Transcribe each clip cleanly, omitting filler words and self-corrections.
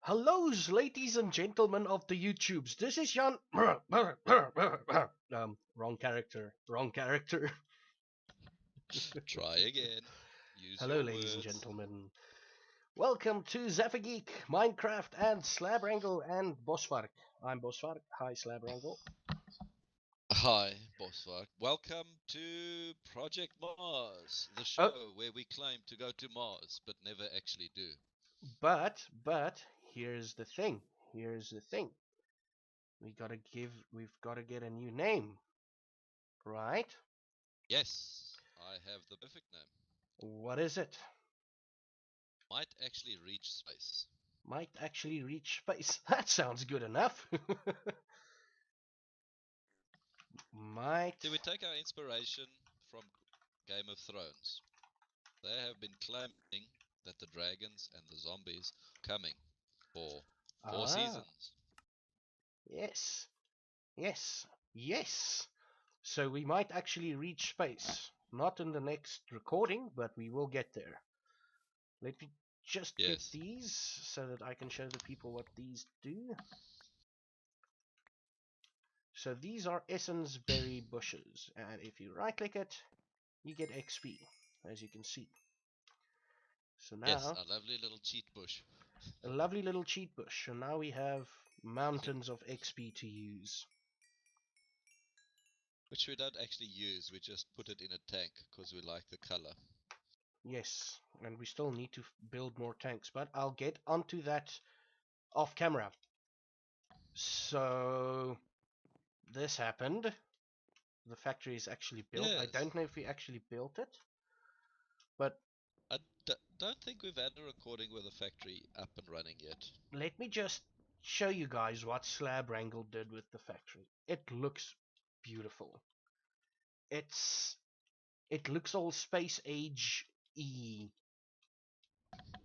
Hellos, ladies and gentlemen of the YouTubes. This is Jan. Wrong character. Wrong character. Try again. Use Hello, your ladies and words. gentlemen. Welcome to Geek, Minecraft, and Slabrangle and Bosvark. I'm Bosvark. Hi, Slabrangle. Hi, Bosvark. Welcome to Project Mars, the Oh, show where we claim to go to Mars but never actually do. but here's the thing. Here's the thing. We've gotta get a new name, right? Yes, I have the perfect name. What is it? Might actually reach space. Might actually reach space. That sounds good enough. Might. See, we take our inspiration from Game of Thrones. They have been claiming that the dragons and the zombies are coming for 4 seasons. Yes. Yes. Yes. So we might actually reach space. Not in the next recording, but we will get there. Let me just get Yes. these so that I can show the people what these do. So these are essence berry bushes, and if you right click it, you get XP, as you can see. So Yes, now, a lovely little cheat bush. a lovely little cheat bush. So now we have mountains of XP to use. Which we don't actually use, we just put it in a tank because we like the color. Yes, and we still need to build more tanks, but I'll get onto that off camera. So this happened. The factory is actually built. I Yes. don't know if we actually built it, but I don't think we've had a recording with the factory up and running yet. let me just show you guys what Slab Wrangle did with the factory. It looks beautiful. It looks all space age y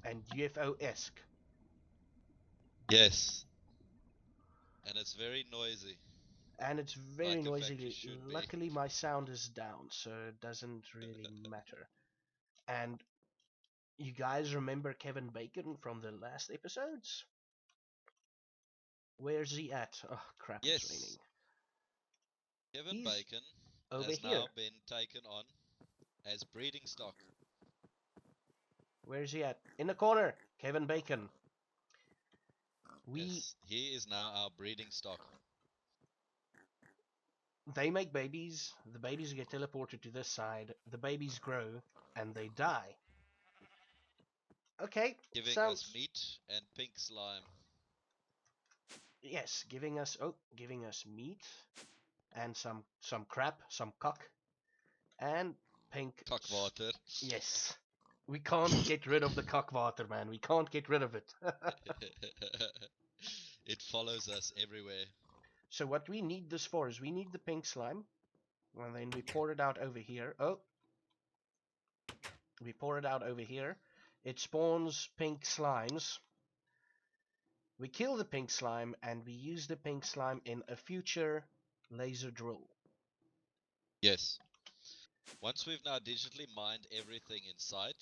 and UFO-esque. Yes. And it's very noisy, And it's very like a factory noisy. should be. Luckily, my sound is down, so it doesn't really matter. And you guys remember Kevin Bacon from the last episodes? Where's he at? Oh, crap, it's raining. Yes, Kevin He's Bacon over has here. now been taken on as breeding stock. Where's he at? In the corner, Kevin Bacon. Yes, he is now our breeding stock. They make babies. The babies get teleported to this side. The babies grow and they die. Okay, Giving us sounds meat and pink slime. yes, giving us meat and some crap, some cock, and pink. Cockwater. Yes, we can't get rid of the cockwater, man. We can't get rid of it. It follows us everywhere. So what we need this for is we need the pink slime, and then we pour it out over here. Oh, we pour it out over here. It spawns pink slimes. We kill the pink slime, and we use the pink slime in a future laser drill. Yes. Once we've now digitally mined everything in sight,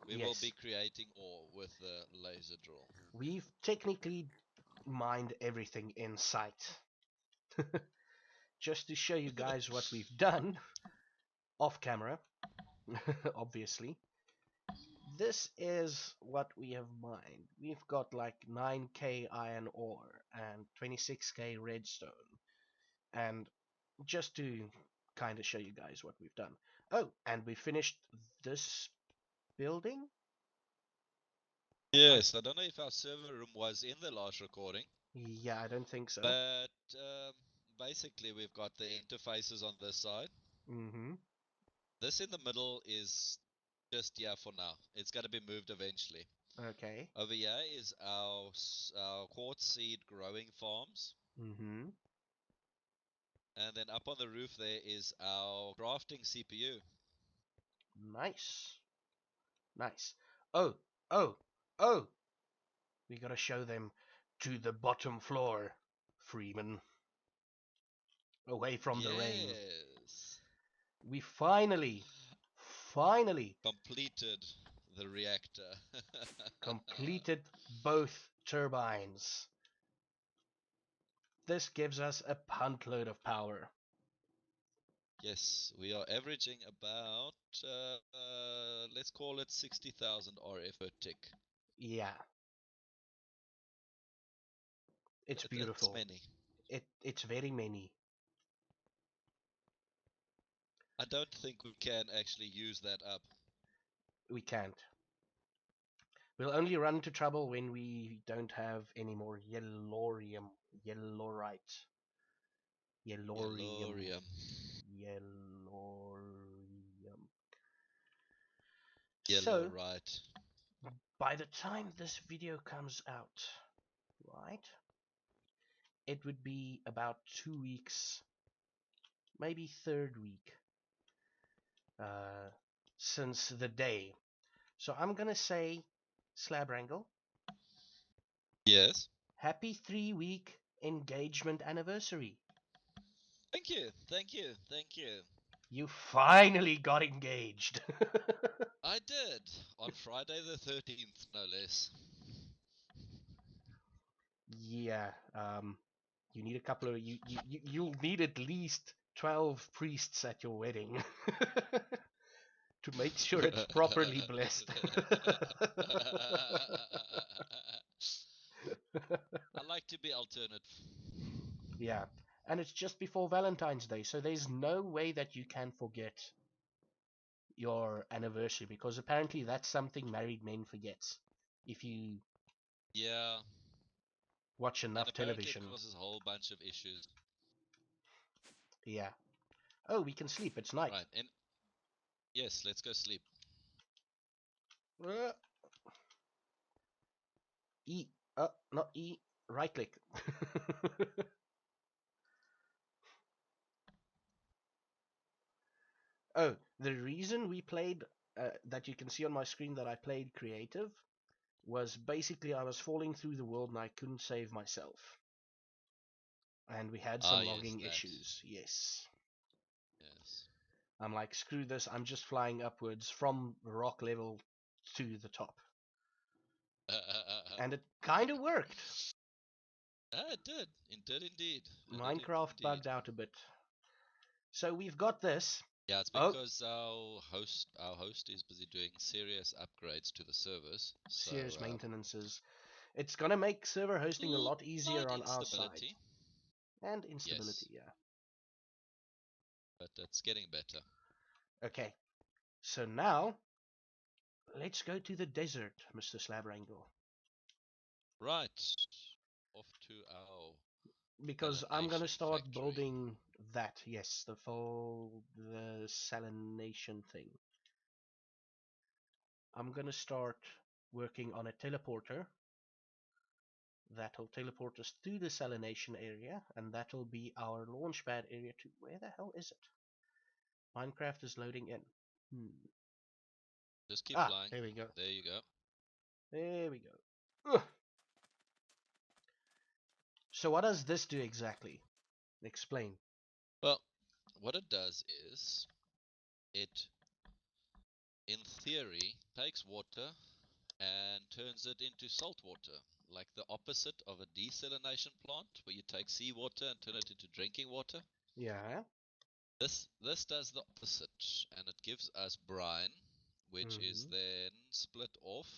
we will be Yes, creating ore with the laser drill. we've technically mined everything in sight. Just to show you guys what we've done off camera, obviously. This is what we have mined. We've got like 9k iron ore and 26k redstone. And just to kind of show you guys what we've done. Oh, and we finished this building. Yes, I don't know if our server room was in the last recording, Yeah, I don't think so. but basically we've got the interfaces on this side. Mm-hmm. This in the middle is just here for now. It's going to be moved eventually. Okay. Over here is our quartz seed growing farms. Mm-hmm. And then up on the roof there is our crafting CPU. Nice. Nice. Oh, oh, oh! We gotta show them to the bottom floor, Freeman. Away from the rain. Yes. We finally Completed the reactor. completed both turbines. This gives us a puntload of power. Yes, we are averaging about, let's call it 60,000 RF per tick. Yeah. It's That's beautiful. many. It's very many. I don't think we can actually use that up. We can't. We'll only run into trouble when we don't have any more yellorium. Yellorite. Yellorium. Yellorium. Yellorium. Yellow, So, right. by the time this video comes out, right, it would be about 2 weeks, maybe third week, uh, since the day. So I'm gonna say, Slab Wrangle, Yes. happy 3-week engagement anniversary. Thank you, thank you, thank you. You finally got engaged. I did, on Friday the 13th, no less. Yeah, you need a couple of you'll need at least 12 priests at your wedding to make sure it's properly blessed. I like to be alternate. Yeah, and it's just before Valentine's Day, so there's no way that you can forget your anniversary, because apparently that's something married men forgets if you Yeah, watch and enough apparently it television. causes a whole bunch of issues. Yeah. Oh, we can sleep. It's night. Right, and yes, let's go sleep. Uh, E. Not E. Right click. Oh, the reason we played that you can see on my screen that I played creative was basically I was falling through the world and I couldn't save myself. And we had Ah, some yes, logging that. issues. Yes. Yes. I'm like, screw this. I'm just flying upwards from rock level to the top. And it kind of worked. It did. It did indeed. It did Minecraft indeed. bugged out a bit. So we've got this. Yeah, it's Oh, because our host is busy doing serious upgrades to the servers, serious so maintenances. It's going to make server hosting a lot easier slight on our side. instability. And instability, Yes, yeah. but it's getting better. Okay, so now let's go to the desert, Mr. Slabrangle. Right, off to our Because I'm going to salination start factory. building that, yes, the salination thing. I'm going to start working on a teleporter that'll teleport us to the salination area, and that'll be our launchpad area too. Where the hell is it? Minecraft is loading in. Just keep Ah, flying. here we go. There you go. There we go. Ugh. So what does this do exactly? Explain. Well, what it does is it, in theory, takes water and turns it into salt water, like the opposite of a desalination plant, where you take seawater and turn it into drinking water. Yeah. This does the opposite, and it gives us brine, which is Mm-hmm. then split off,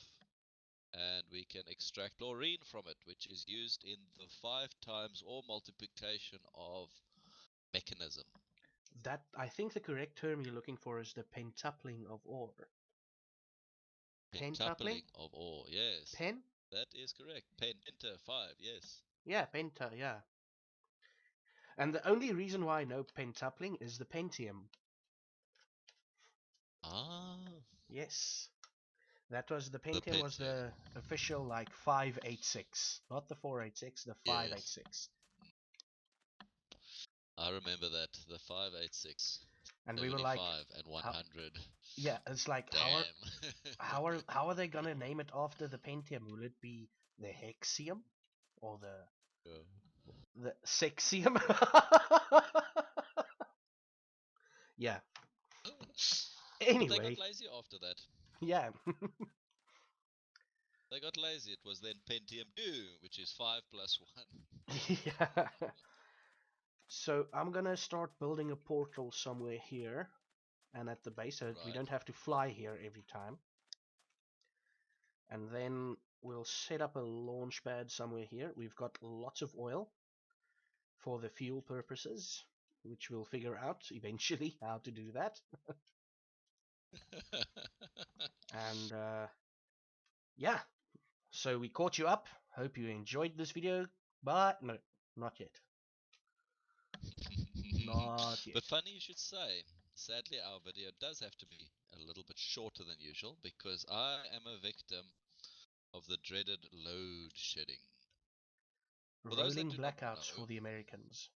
and we can extract chlorine from it, which is used in the 5 times or multiplication of mechanism. That, I think the correct term you're looking for is the pentupling of ore. Pentupling? Pentupling of ore, yes. Pen? That is correct. Penta 5, yes. Yeah, penta, yeah. And the only reason why I know pentupling is the Pentium. Ah, Yes. That was the the Pentium was Pentium. the official like 586, not the 486, the Yes. 586. I remember that. The 586, And we were like, 75, and how, 100. yeah, it's like Damn. how are they gonna name it after the Pentium? Will it be the Hexium or the Sexium? Yeah. But they got Anyway, lazy after that. yeah. They got lazy. It was then Pentium 2, which is 5 plus 1. Yeah. So I'm gonna start building a portal somewhere here and at the base so that we Right. don't have to fly here every time. And then we'll set up a launch pad somewhere here. We've got lots of oil for the fuel purposes, which we'll figure out eventually how to do that. And yeah, so we caught you up. Hope you enjoyed this video, but no, not yet. Not But yet. funny you should say. Sadly, our video does have to be a little bit shorter than usual because I am a victim of the dreaded load shedding. For those that Rolling do not blackouts for know, the Americans.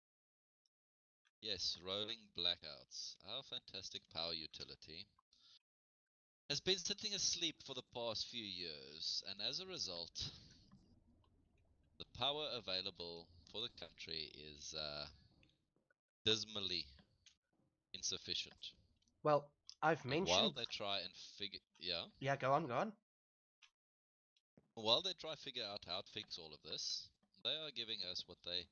yes, rolling blackouts, our fantastic power utility, has been sitting asleep for the past few years, and as a result, the power available for the country is dismally insufficient. Well, I've And while mentioned. they try and figure, yeah, Yeah, go on, go on. while they try to figure out how to fix all of this, they are giving us what they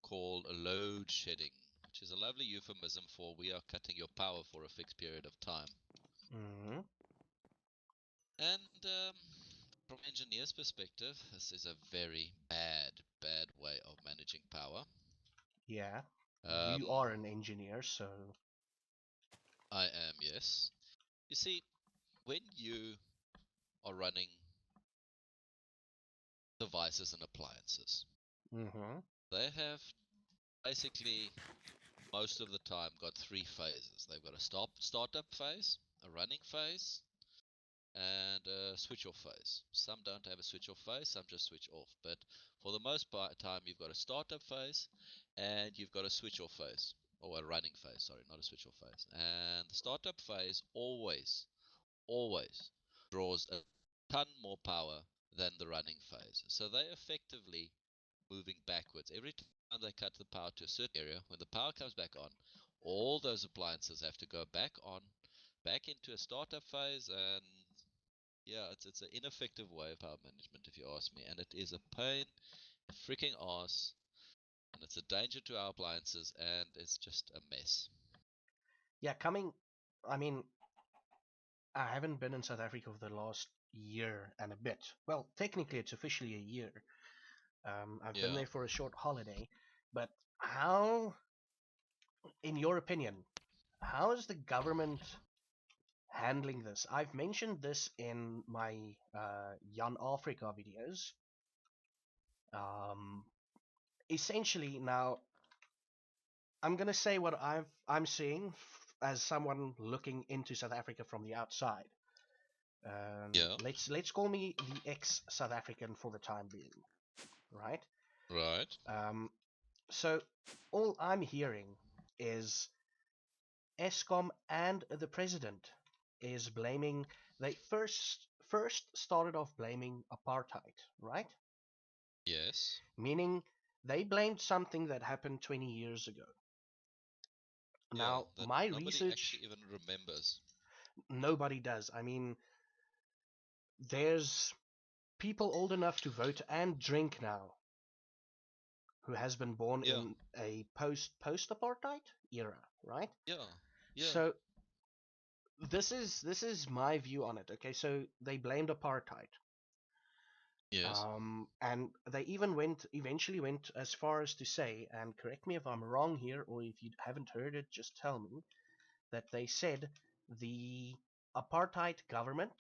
call load shedding, which is a lovely euphemism for we are cutting your power for a fixed period of time. Mm-hmm. And from an engineer's perspective, this is a very bad way of managing power. Yeah, Um, you are an engineer, so. I am, yes. You see, when you are running devices and appliances, Mm-hmm. they have basically most of the time got three phases. They've got a startup phase, a running phase, and a switch off phase. Some don't have a switch off phase, some just switch off. But for the most time, you've got a startup phase and you've got a switch off phase, or a running phase, sorry, not a switch off phase. And the startup phase always draws a ton more power than the running phase. So they're effectively moving backwards. Every time they cut the power to a certain area, when the power comes back on, all those appliances have to go back into a startup phase, and yeah, it's an ineffective way of power management, if you ask me, and it is a pain, a freaking ass, and it's a danger to our appliances, and it's just a mess. Yeah, coming. I mean, I haven't been in South Africa for the last year and a bit. Well, technically, it's officially a year. I've been Yeah, there for a short holiday, but how, in your opinion, how is the government handling this? I've mentioned this in my Jan Africa videos. Um, Essentially, now I'm gonna say what I'm seeing as someone looking into South Africa from the outside. yeah, Let's call me the ex-South African for the time being, right? right, Um, so all I'm hearing is ESCOM and the president is blaming. They first started off blaming apartheid, right? yes, Meaning they blamed something that happened 20 years ago. yeah, Now, that my nobody actually research, even remembers. nobody does. I mean, there's people old enough to vote and drink now who has been born Yeah, in a post apartheid era, right? yeah, yeah, So this is my view on it. Okay, so they blamed apartheid, yes, and they even eventually went as far as to say, and correct me if I'm wrong here, or if you haven't heard it, just tell me that they said the apartheid government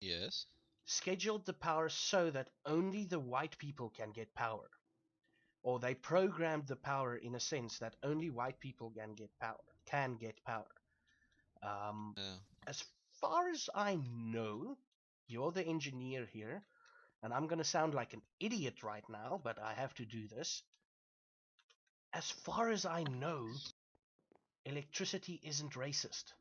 yes, scheduled the power so that only the white people can get power, or they programmed the power in a sense that only white people can get power. Can get power. Um, yeah. as far as I know, you're the engineer here, and I'm gonna sound like an idiot right now, but I have to do this. As far as I know, electricity isn't racist.